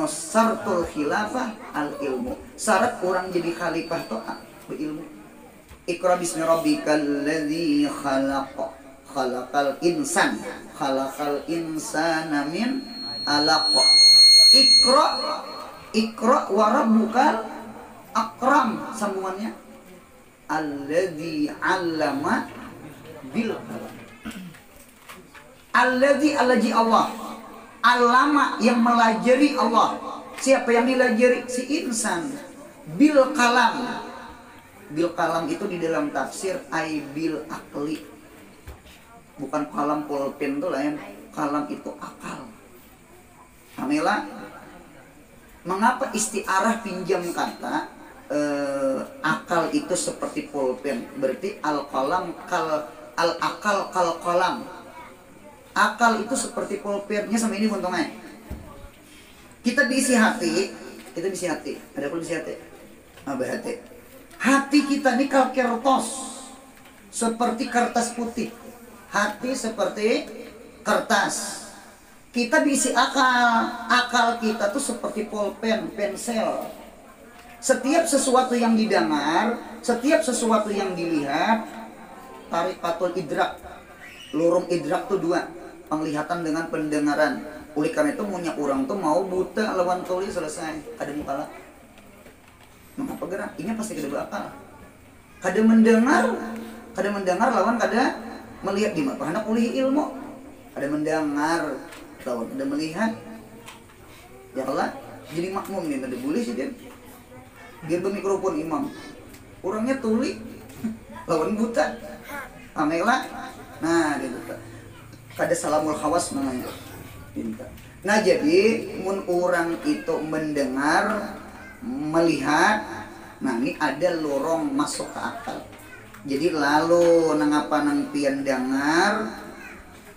A: syartul khilafah al ilmu. Syarat orang jadi khalifah tuh berilmu. Iqra bismi rabbikal ladzi khalaqal insana min 'alaq. Iqra wa rabbukal akram, sambungannya alladzi 'allama bil qalam. Alladzi Allah. Alama yang melajari Allah. Siapa yang dilajari? Si insan. Bil qalam. Bil qalam itu di dalam tafsir ay bil akli. Bukan kalam pulpen itu lain. Kalam itu akal. Kamila, mengapa istiarah pinjam kata akal itu seperti pulpen? Berarti al-qalam al-akal kal-qalam. Akal itu seperti pulpennya sama ini untungnya. Kita diisi hati. Ada pun diisi hati. Hati. Hati kita ini kal kertas. Seperti kertas putih. Hati seperti kertas. Kita diisi akal. Akal kita tuh seperti pulpen, pensel. Setiap sesuatu yang didengar, setiap sesuatu yang dilihat, tariqatul idrak. Lorong idrak tuh dua, penglihatan dengan pendengaran. Oleh karena itu punya orang tuh mau buta lawan tuli selesai. Kada mukala. Mengapa gerak? Ini pasti kada bakal. Kada mendengar lawan kada melihat. Di mana hendak ulih ilmu. Kada mendengar lawan kada melihat. Ya Allah, jadi makmum nih kada boleh sih dia. Biar bermikrofon imam. Orangnya tuli lawan buta. Amela. Nah, gitu. Kada salamul khawas namanya. Pintar. Nah, jadi mun orang itu mendengar, melihat, nah ini ada lorong masuk ke akal. Jadi lalu nangapa nang pian dengar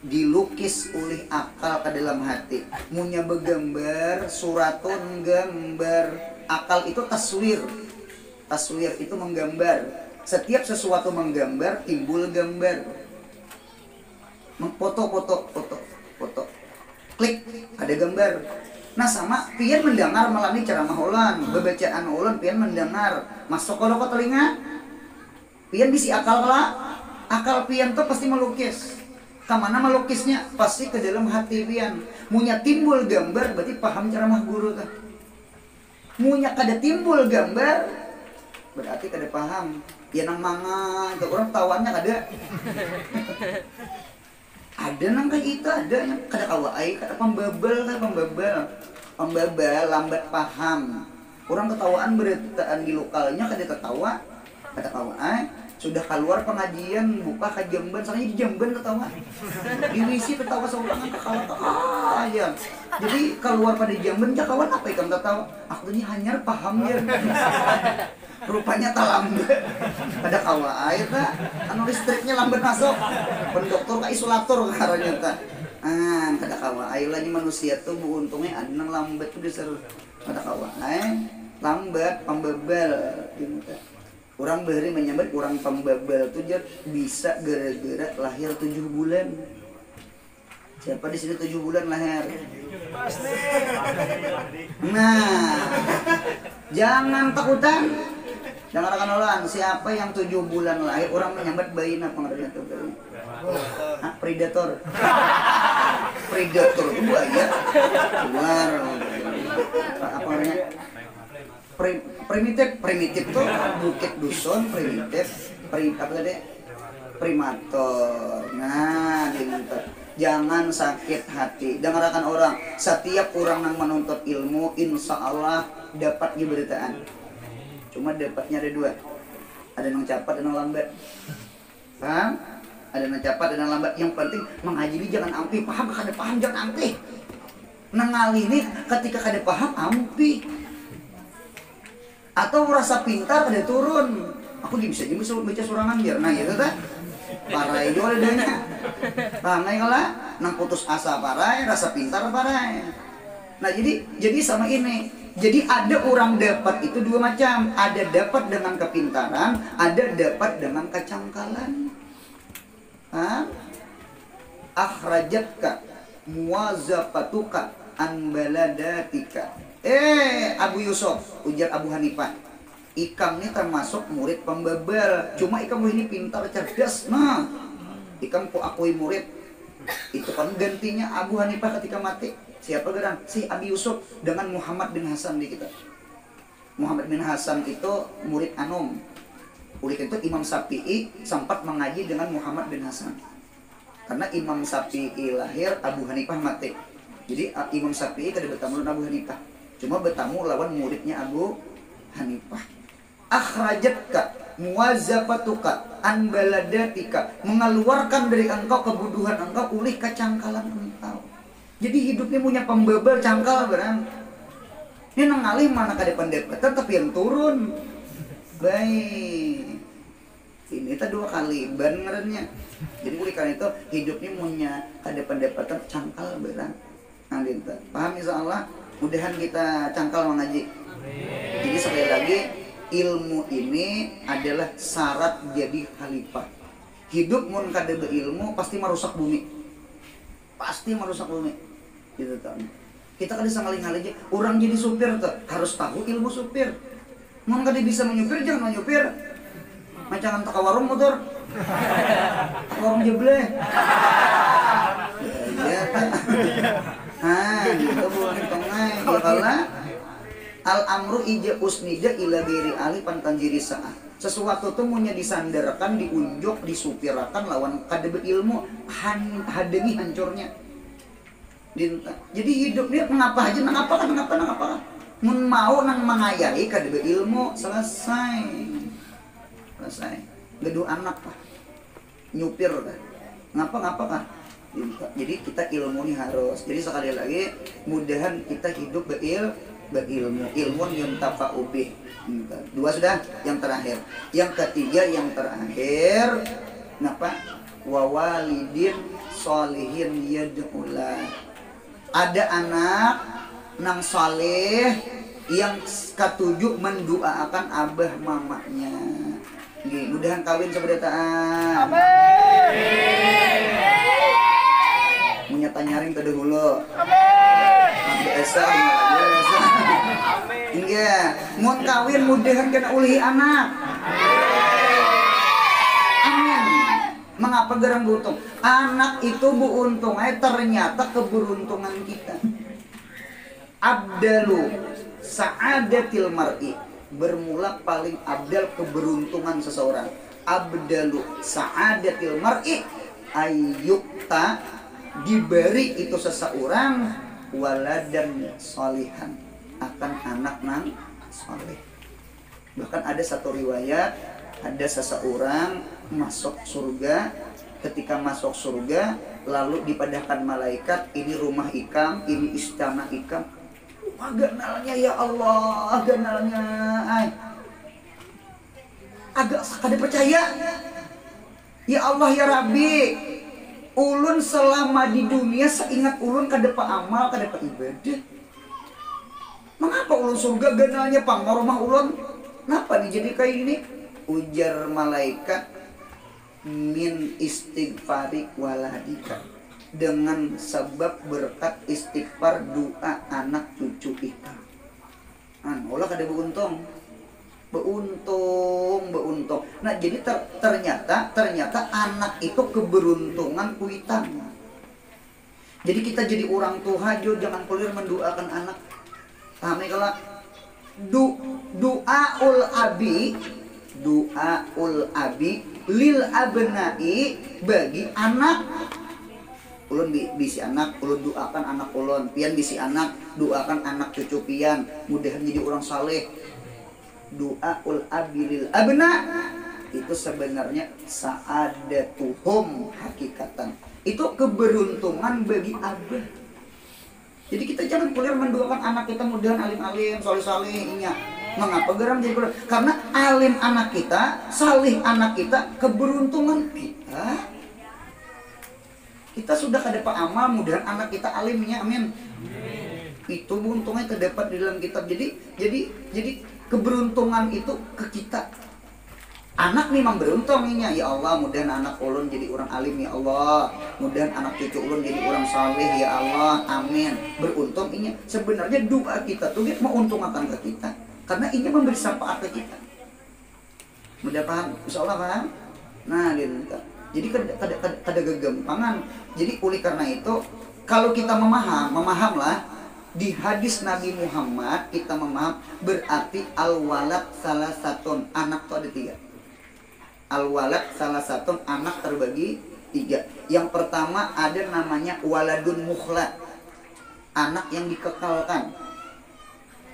A: dilukis oleh akal ke dalam hati. Munya begambar, suratun gambar. Akal itu taswir. Taswir itu menggambar. Setiap sesuatu menggambar timbul gambar. Foto. Klik, ada gambar. Nah sama pian mendengar melalui ceramah ulan, bebacaan ulan pian mendengar, masuk ke telinga. Pian bisi akal lah. Akal pian tuh pasti melukis. Kamana melukisnya? Pasti ke dalam hati pian. Munya timbul gambar berarti paham ceramah guru tuh. Munya kada timbul gambar berarti kada paham. Ya nang manga, tuh orang tawannya kada. Ada nang kayak itu, ada yang kada kawai, kada pembabel, lambat paham. Orang ketawaan beritaan di lokalnya kada ketawa, kada kawai. Sudah keluar pengajian, buka ke Jamban, soalnya di Jamban ketawa. Di misi ketawa seulangan ketawa aja. Jadi keluar pada Jamban, ya kawan apa ikan ketawa? Aku ini hanyar paham ya. Rupanya tak lambat. Kada kawai ta, anu listriknya lambat masuk. Pendokter ka isolator karanya ta. Kada kawai lah ini manusia tuh bu untungnya ada nang lambat tuh diseru. Kada kawai, lambat pembebel gitu. Orang bahari menyambat orang pembabal tuh bisa gara-gara lahir 7 bulan. Siapa di sini 7 bulan lahir? Nah, jangan takutan. Jangan akan orang. Siapa yang 7 bulan lahir orang menyambat bayi apa ngarana tuh bayi? Predator. Predator itu buaya. Keluar. Apa namanya? Primitif tuh bukit dusun, primator. Nah, diminta jangan sakit hati. Dengarkan orang, setiap orang yang menuntut ilmu insya Allah dapat diberitaan. Cuma dapatnya ada dua, ada yang cepat dan yang lambat. Paham? Ada yang cepat dan yang lambat. Yang penting mengaji ini jangan ampi. Paham? Kada paham jangan ampi. Nengali ini ketika kada paham ampi. Atau rasa pintar ada turun. Aku bisa baca surangan biar nah gitu kan. Parai itu ada dana. Paham lah? Nang putus asa parai, rasa pintar parai. Nah jadi sama ini. Jadi ada orang dapat itu dua macam. Ada dapat dengan kepintaran, ada dapat dengan kecangkalan. Akhrajatka muwazafatuka an baladatika. Abu Yusuf, ujar Abu Hanifah. Ikam ini termasuk murid pembabal. Cuma Ikam ini pintar, cerdas. Nah, Ikam ku akui murid. Itu kan gantinya Abu Hanifah ketika mati. Siapa gerang? Si Abi Yusuf dengan Muhammad bin Hasan di kita. Muhammad bin Hasan itu murid Anum. Oleh itu Imam Syafi'i sempat mengaji dengan Muhammad bin Hasan. Karena Imam Syafi'i lahir, Abu Hanifah mati. Jadi Imam Syafi'i kada bertemu dengan Abu Hanifah. Cuma bertemu lawan muridnya Abu Hanifah. Akhrajatka muwazafatuka an baladatika, mengeluarkan dari engkau kebodohan engkau oleh kecangkalan engkau. Jadi hidupnya punya pembabal cangkal berang. Ini nang alih mana kada pendapatan tapi yang turun. Baik. Ini tak 2 kali ban ngarannya. Jadi oleh karena itu hidupnya punya kada pendapatan cangkal berang. Nah, paham insyaallah. Mudahan kita cangkal mengaji. Jadi sekali lagi ilmu ini adalah syarat jadi khalifah. Hidup mun kada beilmu pasti merusak bumi. Pasti merusak bumi. Gitu kan. Kita kada sangaling-aling aja. Orang jadi supir tuh harus tahu ilmu supir. Mun kada bisa menyupir jangan menyupir. Macangan teka warung motor. Warung jebleh. Ya, gitu bulan tengah. Ya kala al amru ija usnida ila ghairi ali pantanjiri sa'ah. Sesuatu tuh munya disandarkan, diunjuk, disupirakan lawan kadebe ilmu hadengi hancurnya. Jadi hidup dia mengapa aja mengapa mun mau nang mengayahi kadebe ilmu selesai. Gedu anak lah. Nyupir kan. Ngapa kah? Jadi kita ilmu ini harus. Jadi sekali lagi mudahan kita hidup berilmu. Ilmun yuntafa'u bih. 2 sudah, yang terakhir. Yang ketiga yang terakhir ngapa? Wa walidin sholihin yad'ulah. Ada anak nang saleh yang ketujuh mendoakan abah mamanya. Nggih, mudahan kawin sabarataan. Amin. Munya nyaring teu hulu. Amin. Biasa Amin. Nggih, mun kawin mudahan kana ulihi anak. Amin. Mengapa gerang beruntung? Anak itu beruntung, ternyata keberuntungan kita. Abdalu sa'adatil mar'i, bermula paling abdal keberuntungan seseorang. Abdalu sa'adatil mar'i ayyukta, diberi itu seseorang waladan solihan, akan anak nang soleh. Bahkan ada satu riwayat, ada seseorang masuk surga. Ketika masuk surga lalu dipadahkan malaikat, ini rumah ikam, ini istana ikam. Wah, ganalnya ya Allah, ganalnya agak sakade percaya. Ya Allah ya Rabbi, ulun selama di dunia seingat ulun kadepa amal, kadepa ibadah. Mengapa ulun surga ganalnya pangmaromah ulun? Kenapa nih jadi kayak gini? Ujar malaikat, min istighfari waladika, dengan sebab berkat istighfar doa anak cucu kita. Olah kada beuntung. Nah, jadi ternyata anak itu keberuntungan kuitan. Jadi kita jadi orang tua jo jangan pelir mendoakan anak. Paham ya kalau doaul abi lil abnai, bagi anak. Ulun bisi anak, ulun doakan anak ulun. Pian bisi anak, doakan anak cucu pian. Mudahan jadi orang saleh. Doaul abi lil abna itu sebenarnya sa'adatuhum hakikatan. Itu keberuntungan bagi abah. Jadi kita jangan kuliah mendoakan anak kita mudahan alim-alim, saleh-saleh inya. Mengapa geram jadi kurang? Karena alim anak kita, salih anak kita, keberuntungan kita. Kita sudah kadepa amal, mudahan anak kita alimnya, amin. Itu untungnya terdapat di dalam kitab. Jadi keberuntungan itu ke kita. Anak memang beruntungnya, ya Allah, mudahan anak ulun jadi orang alim ya Allah, mudahan anak cucu ulun jadi orang saleh ya Allah, amin. Beruntung ini sebenarnya doa kita tuh menguntungkan ke kita. Karena ini memberi syafaat ke kita. Mudah paham? Insya Allah paham? Nah, jadi kada gegampangan. Jadi oleh karena itu, kalau kita memahamlah di hadis Nabi Muhammad, kita memaham berarti al-walad salah satu anak itu ada 3. Al-walad salah satu anak terbagi 3. Yang pertama ada namanya waladun mukhlat, anak yang dikekalkan.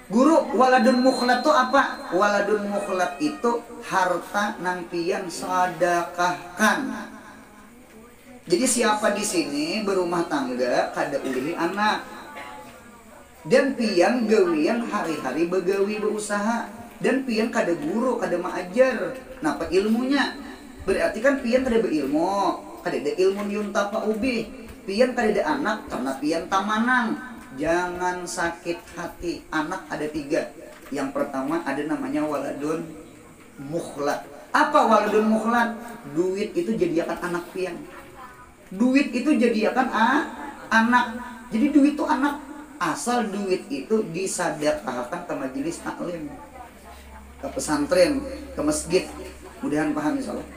A: Guru, waladun mukhlat itu apa? Waladun mukhlat itu harta nang pian sedekahkan. Jadi siapa di sini berumah tangga kada ulihi anak, dan pian gawian hari-hari begawi berusaha, dan pian kada guru, kada maajar. Napa ilmunya? Berarti kan pian kada berilmu, kada ada ilmu yuntafa'u bih. Pian kada ada anak karena pian tamanang. Jangan sakit hati. Anak ada 3. Yang pertama ada namanya waladun mukhlat. Apa waladun mukhlat? Duit itu jadikan anak pian. Duit itu jadikan anak. Jadi duit itu anak. Asal duit itu disedekahkan ke majelis taklim, ke pesantren, ke masjid. Mudahan paham insyaallah.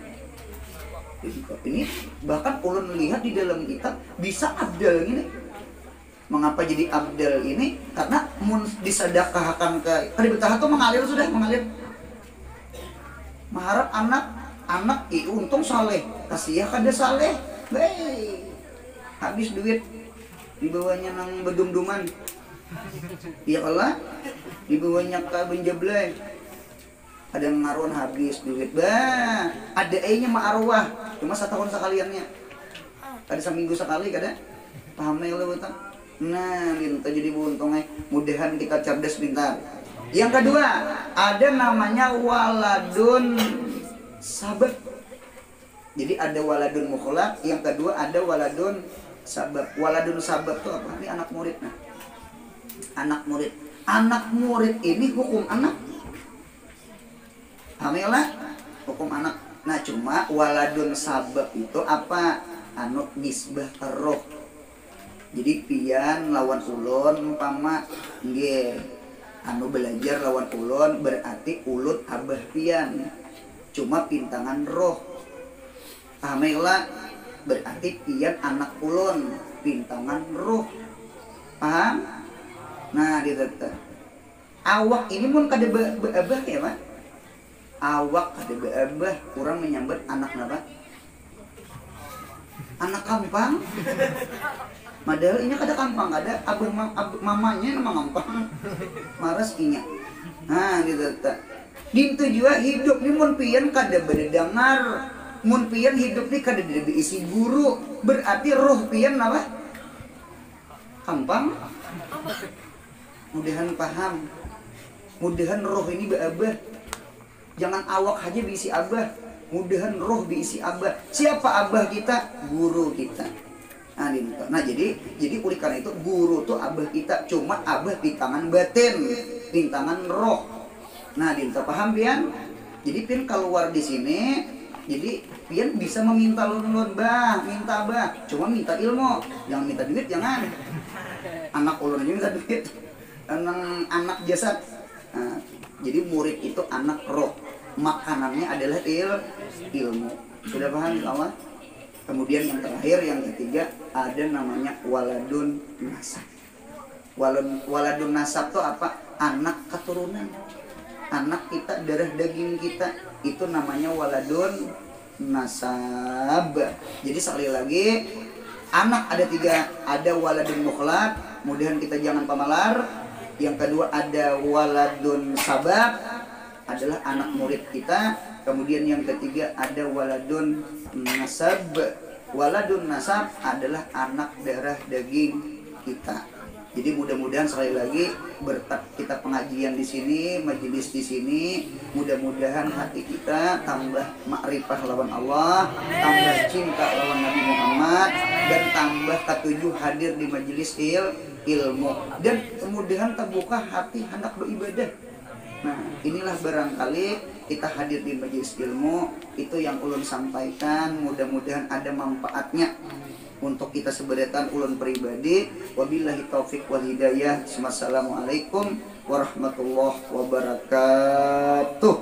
A: Ini bahkan ulun melihat di dalam kitab bisa abdal ini. Mengapa jadi abdal ini? Karena mun disedekahkan ke betah tuh mengalir sudah mengalir. Mengharap anak untung saleh, kasih kada saleh, habis duit dibawanya nang bedum-duman. Iya kalah dibawanya ke benjablay. Ada ngaruan habis duit, ada nya ma'arwah, cuma setahun sekaliannya, ada seminggu sekali kada, paham ya lo betul. Nah, minta jadi buntungnya, mudahan kita cerdas pintar. Yang kedua, ada namanya waladun sabab. Jadi ada waladun mukhlaq, yang kedua ada waladun sabab. Waladun sabab itu apa? Ini anak murid. Nah, anak murid ini hukum anak. Hamilah hukum anak. Nah, cuma waladun sabab itu apa? Anu nisbah roh. Jadi pian lawan ulun umpama nggih anu belajar lawan ulun berarti ulut abah pian. Cuma pintangan roh. Hamilah berarti pian anak ulun pintangan roh. Paham? Nah, gitu. Awak ini pun kada beabah ya, Pak. Awak kada beabah, kurang menyambut anak napa? Anak kampang. Padahal ini kada kampang, kada abah mamanya nama kampang. Maras inya. Nah, gitu. Dintu juga hidup ni mun pian kada berdengar. Mun pian hidup ni kada diisi guru, berarti roh pian napa? Kampang. Mudahan paham. Mudahan roh ini beabah. Jangan awak aja diisi abah. Mudahan roh diisi abah. Siapa abah kita? Guru kita. Nah, jadi oleh karena itu guru tuh abah kita. Cuma abah di tangan batin, di tangan roh. Nah, dinta paham pian? Jadi pian keluar di sini, jadi pian bisa meminta lun bah, minta bah. Cuma minta ilmu, jangan minta duit, jangan. Anak ulun aja minta duit. Anak jasad. Nah, jadi murid itu anak roh. Makanannya adalah ilmu. Sudah paham kawan? Kemudian yang terakhir, yang ketiga, ada namanya waladun nasab. Waladun nasab itu apa? Anak keturunan. Anak kita, darah daging kita, itu namanya waladun nasab. Jadi sekali lagi, anak ada tiga. Ada waladun mukhlaq, mudahan kita jangan pamalar. Yang kedua ada waladun sabab, adalah anak murid kita. Kemudian yang ketiga ada waladun nasab. Waladun nasab adalah anak darah daging kita. Jadi mudah-mudahan sekali lagi berkat kita pengajian di sini, majelis di sini, mudah-mudahan hati kita tambah makrifah lawan Allah, tambah cinta lawan Nabi Muhammad, dan tambah ketujuh hadir di majelis ilmu, dan kemudian terbuka hati hendak beribadah. Nah, inilah barangkali kita hadir di majelis ilmu, itu yang ulun sampaikan, mudah-mudahan ada manfaatnya untuk kita seberetan ulun pribadi. Wabillahi taufik wal hidayah. Wassalamualaikum warahmatullahi wabarakatuh.